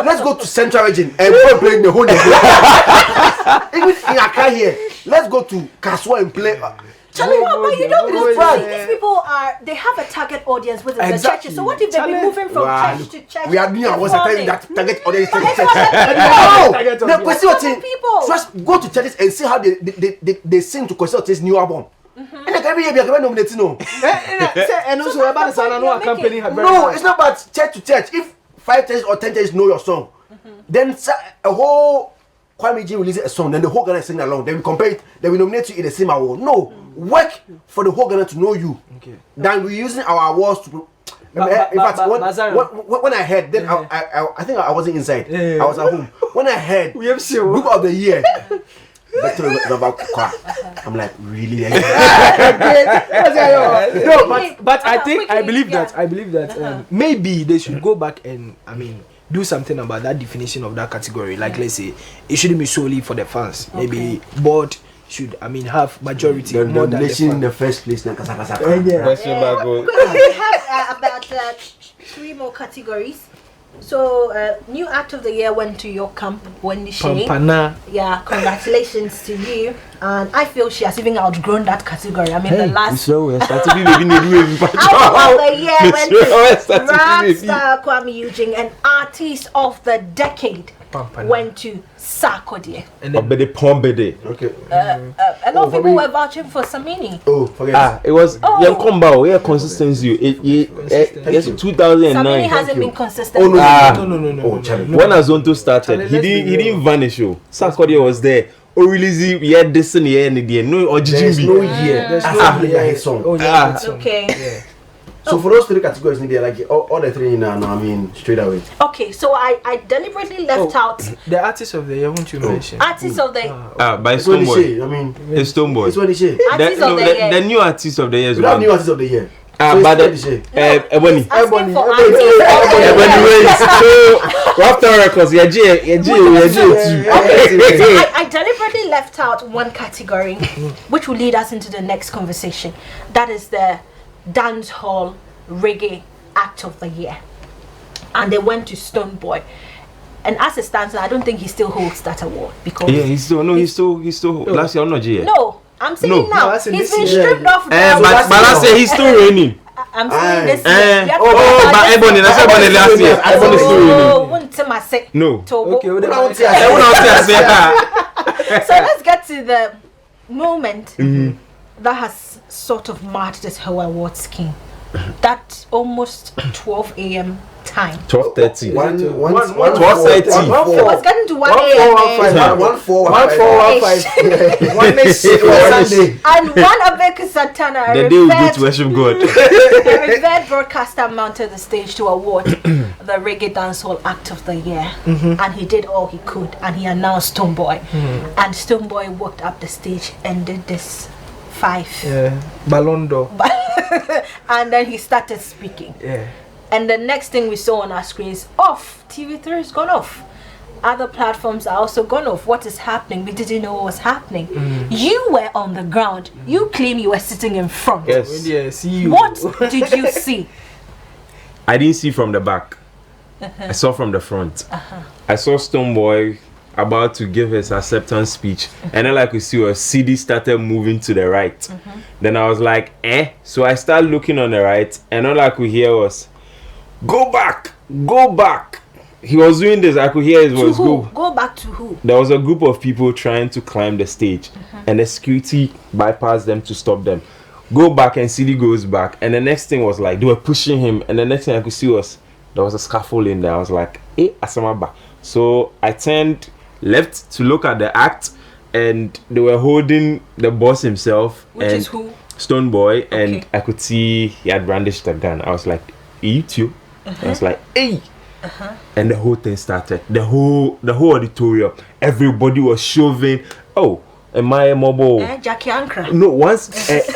Let's go to Central Region and go play the whole day. Even in Accra here, let's go to Kaswa and play. Charlie, but you don't go to see these people they have a target audience within the churches. So what if they've been moving from church to church? We are doing our telling that target audience to church. No, question people. Just go to churches and see how they sing to Kwesi new album. And every year we are nominating no. And also about the company. No, it's not about church to church. If 5 churches or 10 churches know your song, then a whole Kwame G releases a song, then the whole Ghana sing along. Then we compare it, then we nominate you in the same award. No, work for the whole Ghana to know you. Okay. Then we're using our awards to. In fact, when I heard, then I think I wasn't inside. I was at home. When I heard Group of the Year, I'm like, really? No, but I believe that maybe they should go back and do something about that definition of that category. Like, let's say it shouldn't be solely for the fans. Maybe board should have majority more than the fans. In the first place. We have about 3 more categories. So, new act of the year went to your camp, Wendy Shea. Yeah, congratulations to you. And I feel she has even outgrown that category. I mean, the last act of the year went to Rapstar Kwame Eugene, and artist of the decade went to Sarkodie. Okay. A lot of people were vouching for Samini. Oh, forget it was consistency. Yes, 2009. Samini hasn't been consistent. No. When Azonto started, he didn't vanish. Sarkodie was there. Or release this and no or there's no year. There's no year song. Okay. Yeah. So for those 3 categories, they're like all the 3 now. Straight away. Okay, so I deliberately left out the artist of the year. Won't you mention artist of the by Stronebwoy? It's Stronebwoy. It's what they say. The new artist of the year. We have new artist of the year. but Ebony. Asking for Ebony ways. So after records, yeah. I deliberately left out one category, which will lead us into the next conversation. That is the dance hall reggae act of the year, and they went to Stronebwoy. And as it stands, I don't think he still holds that award because he's still last year not yet. No, I'm saying now he's been stripped off. But last year he's still reigning. I'm saying this year. But Ebony, that's Ebony last year. Ebony still reigning. No. Okay, so let's get to the moment that has sort of marked this whole award scheme. That almost 12 a.m. time. 12:30. 12:30. It was getting to 1 a.m. 14:15. And one Abeka Santana, the day we go to worship God. a revered broadcaster, mounted the stage to award the Reggae Dancehall Act of the Year. And he did all he could, and he announced Stronebwoy. And Stronebwoy walked up the stage and did this 5 Ballon d'Or. And then he started speaking. And the next thing we saw on our screens, off. TV3 has gone off. Other platforms are also gone off. What is happening? We didn't know what was happening. You were on the ground. You claim you were sitting in front. Yes. See you. What did you see? I didn't see from the back. I saw from the front. I saw Stronebwoy about to give his acceptance speech, and then like we see a CD started moving to the right. Then I was like, so I started looking on the right, and all I could hear was, go back. He was doing this. I could hear his voice. Go back to who? There was a group of people trying to climb the stage, and the security bypassed them to stop them. Go back, and CD goes back, and the next thing was like they were pushing him, and the next thing I could see was there was a scaffolding there. I was like, asamaba. So I turned left to look at the act, and they were holding the boss himself, which is who? Stronebwoy, and I could see he had brandished a gun. I was like, you too? I was like, hey. And the whole thing started. The whole auditorium, everybody was shoving. And my mobile Jackie Ankra. No, once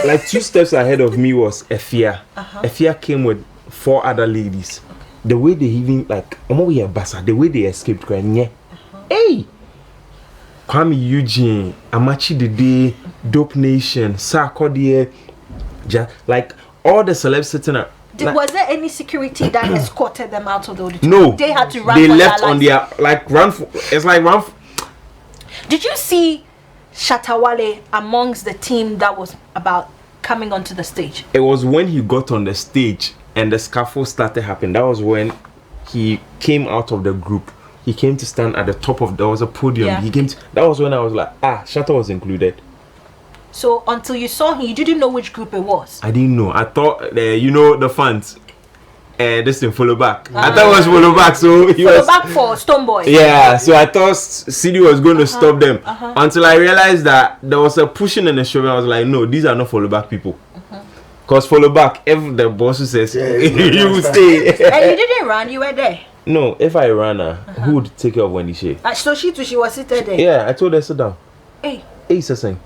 like 2 steps ahead of me was Efia. Efia came with 4 other ladies. The way they even like the way they escaped crying. Hey, Kwame Eugene, Amachi Dede, Dope Nation, Sarkodie, like all the celebs sitting up. Was there any security that escorted them out of the auditorium? No, they had to run. They left on their it's like run. Did you see Shatta Wale amongst the team that was about coming onto the stage? It was when he got on the stage and the scaffold started happening. That was when he came out of the group. He came to stand at the top of, there was a podium. That was when I was like, Shatta was included. So until you saw him, you didn't know which group it was? I didn't know. I thought, the fans, this thing follow back. I thought it was follow back. So he follow was back for Stronebwoy. Yeah, so I thought CD was going to stop them. Until I realized that there was a pushing and a shoving. I was like, no, these are not follow back people. Because follow back, if the boss says, you will stay. And you didn't run, you were there? No, if I ran her, who would take care of Wendy Shea? So she was sitting there? Yeah, I told her sit down. Hey, Sasang.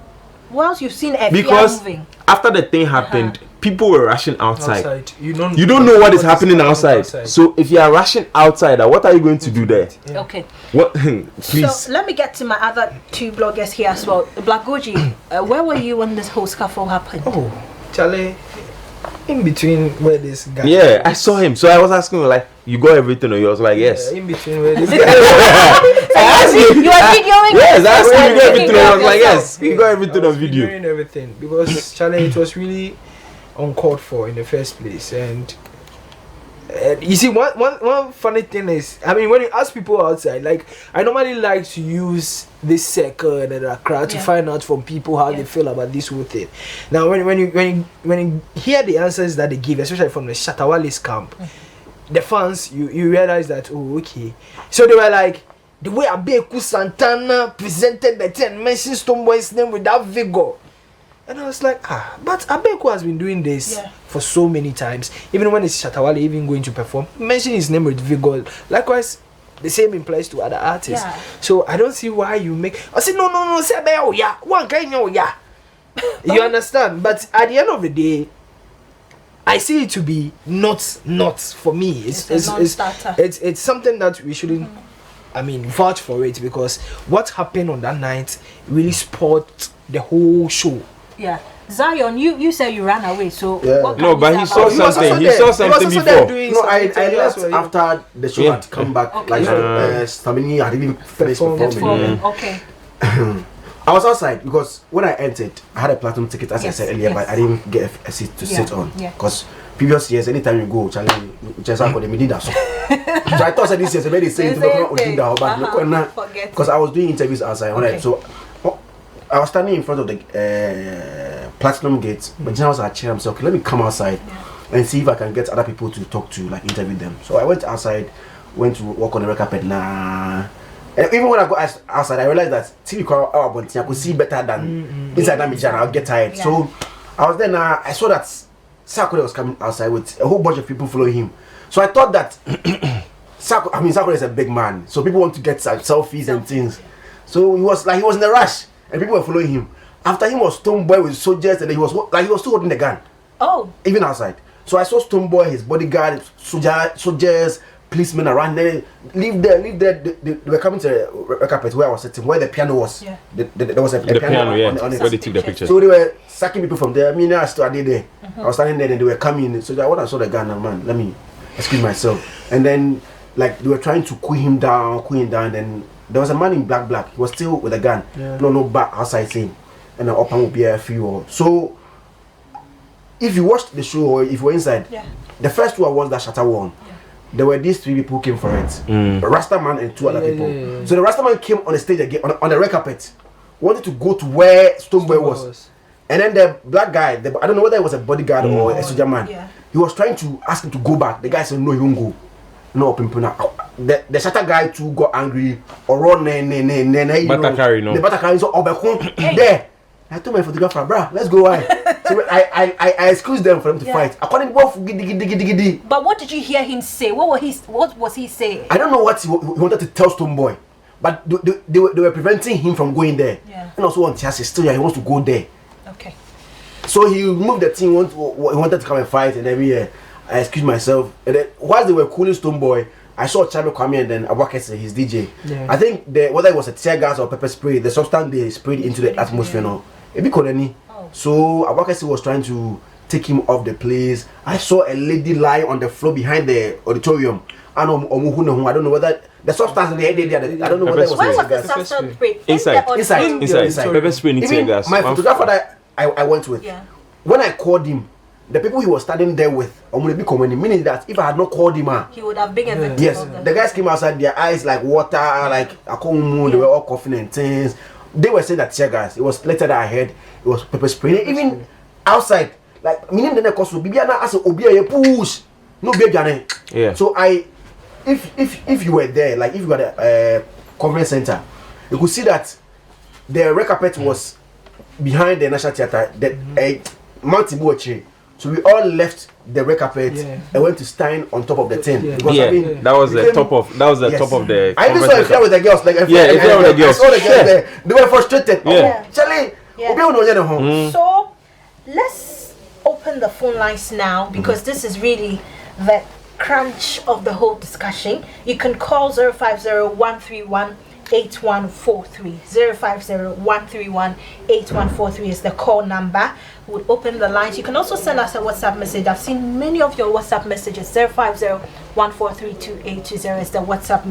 Once you've seen a because moving. After the thing happened, people were rushing outside. You don't know what is happening outside. So if you are rushing outside, what are you going to do there? Okay. What? Please. So let me get to my other 2 bloggers here as well. Blagogee, where were you when this whole scuffle happened? Oh, Charlie, in between where this guy. Yeah, I saw him. So I was asking him, like, you got everything, or you was like, yes. In between where this guy. I asked him. You are videoing? Yes, I asked him, you got everything. I was like, yes, you got everything on video. Videoing everything because Charlie, it was really uncalled for in the first place, and you see, one funny thing is, I mean, when you ask people outside, like I normally like to use this circle and a crowd to find out from people how they feel about this whole thing. Now, when you hear the answers that they give, especially from the Shatta Wale's camp, the fans, you realize that okay, so they were like, the way Abeku Santana presented the 10 mentioned Stronebwoy's name without vigor. And I was like, but Abeku has been doing this for so many times. Even when it's Shatta Wale even going to perform, mention his name with vigor. Likewise, the same implies to other artists. Yeah. So I don't see why you make. I said no. Say one kind you understand? But at the end of the day, I see it to be not for me. It's something that we shouldn't. I mean, vouch for it, because what happened on that night really spoiled the whole show. Yeah, Zion, you said you ran away, so but he saw something. He saw something before. No, I left after the show had come back. Like Stamini had even finished performing. Okay. I was outside because when I entered, I had a platinum ticket, as I said earlier, but I didn't get a seat to sit on. Because previous years, anytime you go, Charlie, just I did that. So I thought this year, somebody saying because I was doing interviews outside. So I was standing in front of the platinum gate, but I was at chair. I'm saying, okay, let me come outside and see if I can get other people to talk to, like interview them. So I went outside, went to walk on the red carpet. And even when I go outside, I realized that TV I could see better than inside that mission. I'll get tired. Yeah. So I was there now. I saw that Sakura was coming outside with a whole bunch of people following him. So I thought that Sakura is a big man, so people want to get selfies and things. So he was in a rush, and people were following him. After him was Stonebwoy with soldiers, and he was still holding the gun. Oh, even outside. So I saw Stonebwoy, his bodyguard, soldiers, policemen around there. Leave there. They were coming to the carpet where I was sitting, where the piano was. Yeah. There was a piano on it. Where they took the picture. So they were sacking people from there. I mean, I started there. I was standing there, and they were coming. So when I saw the gun, man, let me excuse myself. And then, like, they were trying to cool him down. Then there was a man in black. He was still with a gun. Yeah. No back outside saying, and up and will be a few. So if you watched the show or if you were inside, the first one was that Shatta won. There were these 3 people who came for it. A Rasta man and 2 other people. Yeah. So the Rasta man came on the stage again, on the red carpet, wanted to go to where Stonebwoy was. And then the black guy, I don't know whether it was a bodyguard or a soldier man, he was trying to ask him to go back. The guy said, no, he won't go. No, the Shatta guy too got angry, or run, the Batakari, so there. I told my photographer, bruh, let's go. So I excused them for them to fight. According to what, but what did you hear him say? What was he saying? I don't know what he wanted to tell Stonebwoy, but they were preventing him from going there. Yeah. And also on Tiasi still, he wants to go there. Okay. So he moved the team. He wanted to come and fight, and then I excused myself. And then whilst they were cooling Stonebwoy, I saw Chabe come in and then Abaka, his DJ. Yeah. I think whether it was a tear gas or pepper spray, the substance they sprayed into the atmosphere. No. So Abaka was trying to take him off the place. I saw a lady lie on the floor behind the auditorium. I don't know whether the substance in the head. I don't know whether it was. Where was the substance spray? Inside. Pepper spray in tear gas. My photographer that I went with. Yeah. When I called him, the people he was standing there with, meaning that if I had not called him, he would have been a victim. Yes, the guys came outside, their eyes like water, like they were all coughing and things. They were saying that tear gas. It was later that I heard it was pepper spray. Even outside, like meaning the next Bibiana as a push. No baby. Yeah. So if you were there, like if you were at a conference center, you could see that the red carpet was behind the National Theatre, the Mountain Boache. So we all left the red carpet and went to stand on top of the tent. Because, I mean, that was the top of the. I even saw a flare with the girls. Like with the girls. I saw the girls there. They were frustrated. Charlie. So let's open the phone lines now, because this is really the crunch of the whole discussion. You can call 050-131-8143. 050-131-8143 is the call number. We'll open the lines. You can also send us a WhatsApp message. I've seen many of your WhatsApp messages. 050-143-2820 is the WhatsApp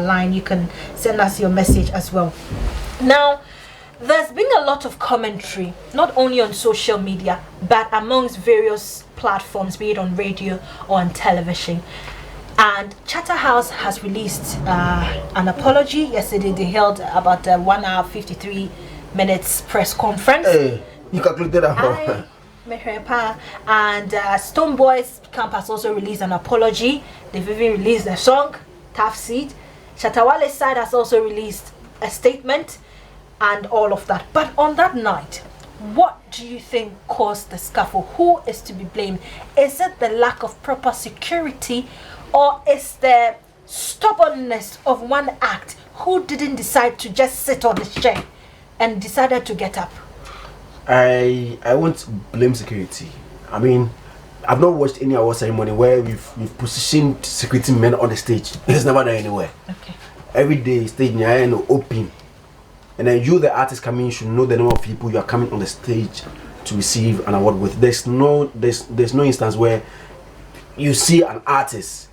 line. You can send us your message as well. Now, there's been a lot of commentary, not only on social media, but amongst various platforms, be it on radio or on television. And Chatta House has released an apology. Yesterday they held about a 1 hour 53 minutes press conference. Hey, you calculated that. And Stonebwoy's camp has also released an apology. They've even released a song, Tough Seed. Shatta Wale's side has also released a statement and all of that. But on that night, what do you think caused the scuffle? Who is to be blamed? Is it the lack of proper security, or is the stubbornness of one act who didn't decide to just sit on his chair and decided to get up? I won't blame security. I mean, I've not watched any award ceremony where we've positioned security men on the stage. It's never done anywhere. Okay. Every day stage open, and then you, the artist coming, should know the number of people you are coming on the stage to receive an award with. There's no instance where you see an artist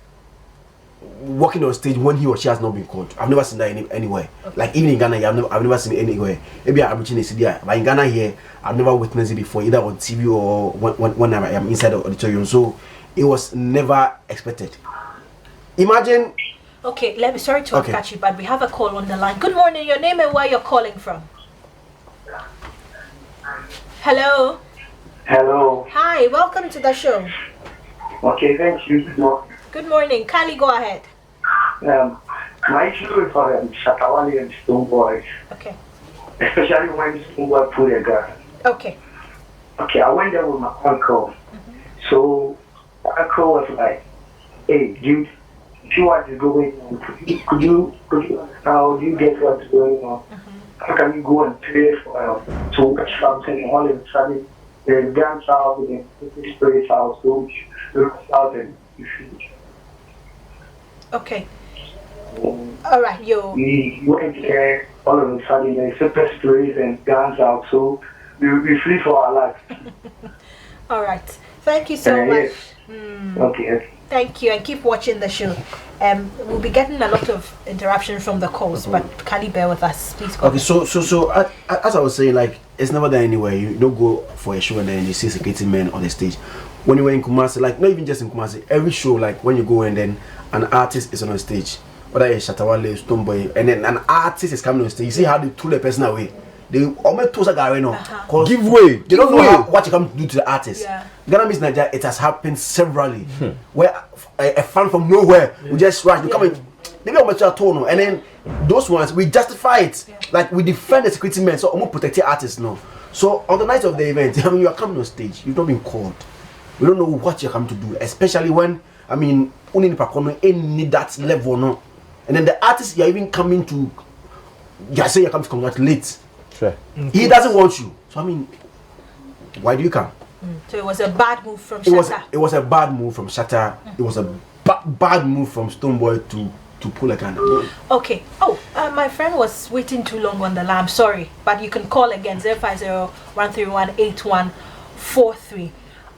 walking on stage when he or she has not been called. I've never seen that anywhere. Okay. Like even in Ghana here, I've never seen it anywhere. Maybe I'm reaching a city, but in Ghana here, I've never witnessed it before, either on TV or when I am inside the auditorium. So it was never expected. Imagine. Okay, sorry to catch you, but we have a call on the line. Good morning, your name and where you're calling from. Hello. Hello. Hi, welcome to the show. Okay, thank you. Good morning. Kali, go ahead. My issue is for Shatta Wale and Stonebwoy. Okay. Especially when Stonebwoy put a gun. Okay. Okay, I went there with my uncle. So, my uncle was like, hey, dude, if you want to go in, could you how do you get what's going on? How can you go and pay for to watch something and all of a sudden there's guns out and the spirits out, so you out and you shoot. Okay. All right, we went there, all of a sudden there's super sprays and guns out, so we flee for our life. All right. Thank you so much. Yes. Okay. Thank you, and keep watching the show. We'll be getting a lot of interruption from the calls, but Kali, bear with us, please. Go okay, so as I was saying, like it's never there anywhere. You don't go for a show and then you see security men on the stage. When you were in Kumasi, like not even just in Kumasi, every show, like when you go and then an artist is on the stage, whether it's Shatta Wale, Stonebwoy, and then an artist is coming on stage. You see how they throw the person away. They almost toss a guy now. Give way. They don't know what you come to do to the artist. Yeah. Ghana Miss Nigeria, it has happened severally. Where a fan from nowhere will just rush. They come in, maybe almost a tone, and then those ones we justify it. Yeah. Like we defend the security men, so almost protect the artists now. So on the night of the event, I mean, you are coming on stage, you've not been called. We don't know what you come to do, especially when only need that level no. And then the artist you're even coming to, you say you come to congratulate. Sure. He doesn't want you. So I mean, why do you come? So it was a bad move from Shatta. It was a bad move from Shatta. It was a bad move from Stonebwoy to pull a gun. Okay. Oh, my friend was waiting too long on the line. I'm sorry, but you can call again 050-131-8143.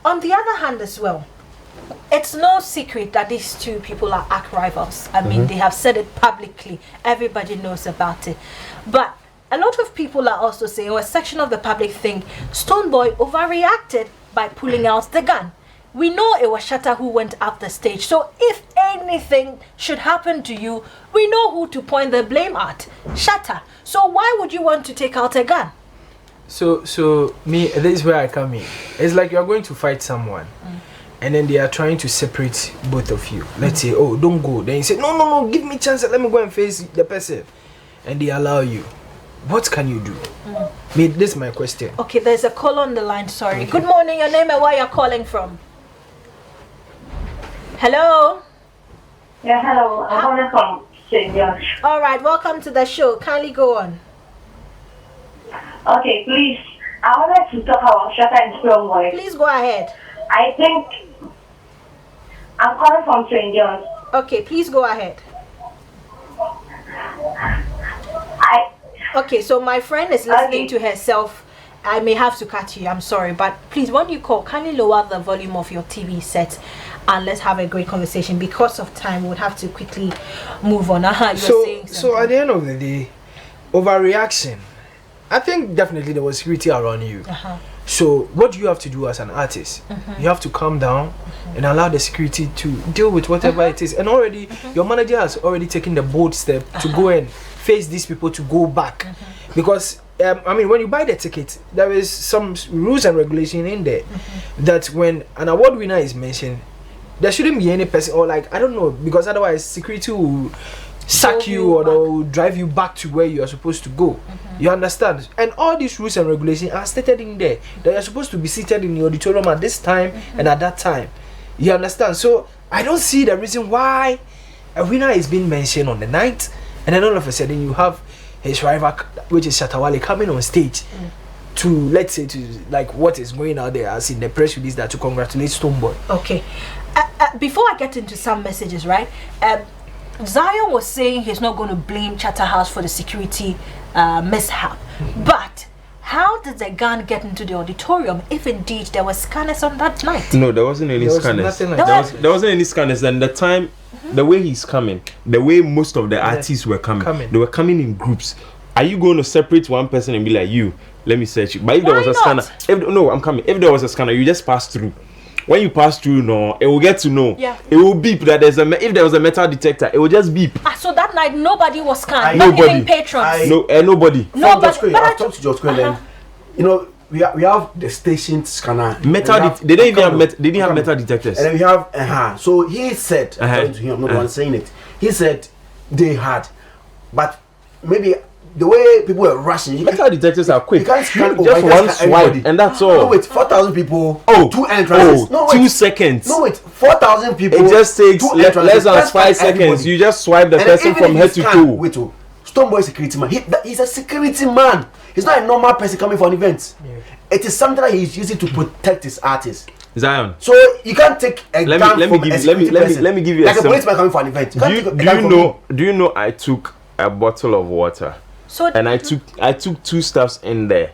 On the other hand, as well, it's no secret that these two people are arch rivals. I mean, they have said it publicly. Everybody knows about it, but a lot of people are also saying, or a section of the public think, Stonebwoy overreacted by pulling out the gun. We know it was Shatta who went up the stage. So if anything should happen to you, we know who to point the blame at. Shatta. So why would you want to take out a gun? So me, this is where I come in. It's like you're going to fight someone. And then they are trying to separate both of you. Let's say, oh, don't go. Then you say, no, give me a chance. Let me go and face the person. And they allow you. What can you do? Me, this is my question. Okay, there's a call on the line. Sorry. Okay. Good morning. Your name and where you're calling from? Hello? Yeah, hello. I'm calling from St. John's. All right, welcome to the show. Kindly go on. Okay, please. I wanted to talk about Shatta and Stronebwoy. Please go ahead. I think I'm calling from St. John's. Okay, please go ahead. Okay, so my friend is listening to herself. I may have to cut you. I'm sorry, but please, when you call, kindly lower the volume of your TV set, and let's have a great conversation. Because of time, we'll have to quickly move on. So at the end of the day, overreaction. I think definitely there was security around you. So what do you have to do as an artist? You have to calm down and allow the security to deal with whatever it is. And already your manager has already taken the bold step to go and face these people to go back. Because I mean, when you buy the ticket, there is some rules and regulation in there that when an award winner is mentioned, there shouldn't be any person, or like, I don't know, because otherwise security will sack you or they'll drive you back to where you are supposed to go. You understand? And all these rules and regulations are stated in there that you're supposed to be seated in the auditorium at this time and at that time. You understand? So I don't see the reason why a winner is being mentioned on the night and then all of a sudden you have his rival, which is Shatta Wale, coming on stage to, let's say, to like what is going out there as in the press release that to congratulate Stonebwoy. Okay. Before I get into some messages, right? Zion was saying he's not going to blame Charterhouse for the security mishap. But how did the gun get into the auditorium if indeed there were scanners on that night? No, there wasn't any scanners. There wasn't any scanners. And the time, the way he's coming, the way most of the artists were coming, they were coming in groups. Are you going to separate one person and be like, you, let me search you? But if there was a scanner, I'm coming. If there was a scanner, you just pass through. When you pass through, no, it will get to know. Yeah. It will beep that there's if there was a metal detector, it will just beep. So that night nobody was scanned. Not even patrons. Nobody. But I talked to George Quinn then. You know, we have the station scanner. They didn't have metal detectors. And then we have so he said, according to him, I'm not the one saying it. He said they had, but maybe the way people were rushing, metal detectors are quick. You can't scan just one swipe, and that's all. No, wait, 4,000 people. 2 entrances. No, wait, 2 seconds. No, wait, 4,000 people. It just takes less than 5 seconds. You just swipe the person from head to toe. Wait, Stonebwoy security man. He's a security man. He's not a normal person coming for an event. Yeah. It is something that he's using to protect his artists. Zion. So you can't take a gun from a security person. Let me give you like a policeman coming for an event. Do you know I took a bottle of water? And I took 2 stuffs in there.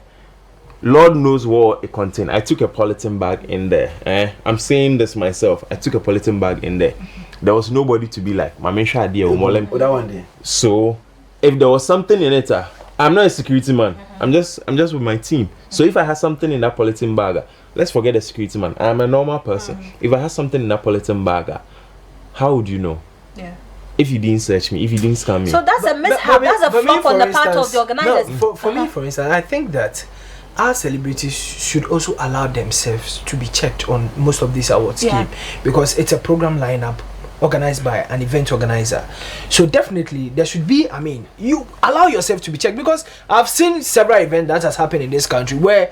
Lord knows what it contained. I took a polythene bag in there. I'm saying this myself. I took a polythene bag in there. There was nobody to be like, Mamisha idea. That one there. So if there was something in it, I'm not a security man. I'm just with my team. So if I had something in that polythene bag, let's forget the security man. I'm a normal person. If I had something in that polythene bag, how would you know? Yeah. If you didn't search me, if you didn't scan me. So that's a mishap. That's a flop on the part of the organizers. No, for me, for instance, I think that our celebrities should also allow themselves to be checked on most of these award scheme because it's a program lineup organized by an event organizer. So definitely there should be, you allow yourself to be checked because I've seen several events that has happened in this country where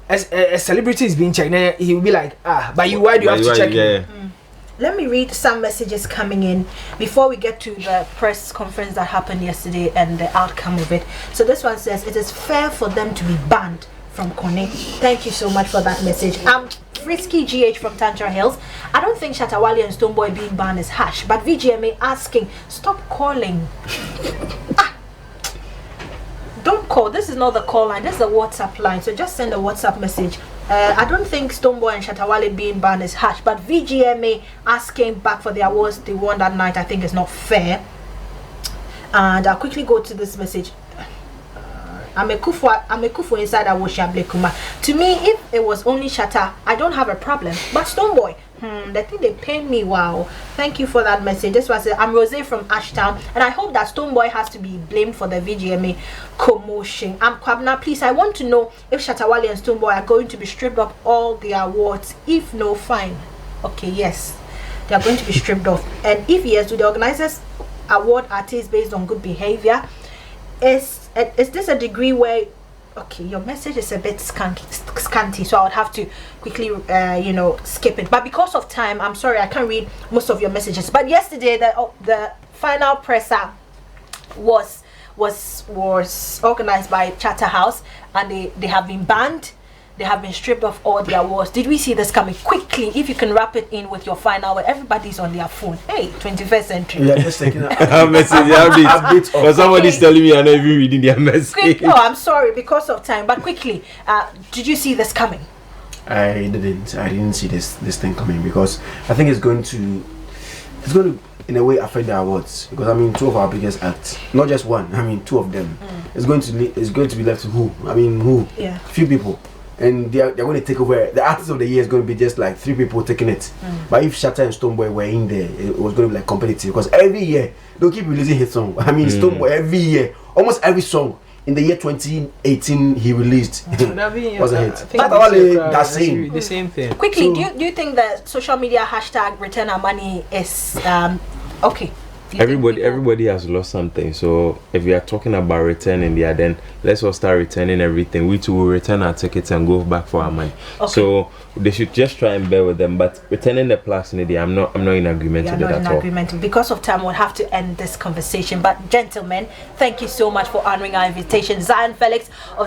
as a celebrity is being checked, then he will be like, but you, why do you have to check me? Let me read some messages coming in before we get to the press conference that happened yesterday and the outcome of it. So this one says, it is fair for them to be banned from Kone. Thank you so much for that message. Frisky GH from Tantra Hills. I don't think Shatta Wale and Stonebwoy being banned is harsh, but VGMA asking, stop calling. Don't call. This is not the call line. This is the WhatsApp line. So just send a WhatsApp message. I don't think Stonebwoy and Shatta Wale being banned is harsh, but VGMA asking back for the awards they won that night, I think is not fair. And I'll quickly go to this message. I'm a kufu inside Awosha Blekuma. To me, if it was only Shatta, I don't have a problem. But Stonebwoy, they think they pay me. Wow. Thank you for that message. This was I'm Rose from Ashtown, and I hope that Stonebwoy has to be blamed for the VGMA commotion. Kwabna, please, I want to know if Shatta Wale and Stonebwoy are going to be stripped of all the awards. If no, fine. Okay, yes. They are going to be stripped off. And if yes, do the organizers award artists based on good behavior? Is this a degree where, okay, your message is a bit scanty, so I would have to quickly skip it, but because of time, I'm sorry, I can't read most of your messages. But yesterday the final presser was organized by Charterhouse, and they have been banned. They have been stripped of all the awards. Did we see this coming? Quickly, if you can wrap it in with your final word. Everybody's on their phone. Hey, 21st century. Yeah, just taking a message. But somebody's telling me I'm not even reading their message. I'm sorry, because of time. But quickly, did you see this coming? I didn't see this thing coming because I think it's going to in a way affect the awards, because 2 of our biggest acts, not just one, 2 of them, it's going to be left to who? Yeah, few people. And they're going to take over. The artist of the year is going to be just like 3 people taking it. But if Shatta and Stonebwoy were in there, it was going to be like competitive, because every year they'll keep releasing his song. Stonebwoy every year, almost every song in the year 2018 he released was a hit. That's the same thing. Quickly, so, do you think the social media hashtag return our money is okay? Everybody has lost something, so if we are talking about returning there, then let's all start returning everything. We too will return our tickets and go back for our money. Okay. So they should just try and bear with them, but returning the plaques in the day, I'm not in agreement with it at all. Because of time, we'll have to end this conversation. But gentlemen, thank you so much for honoring our invitation. Zionfelix of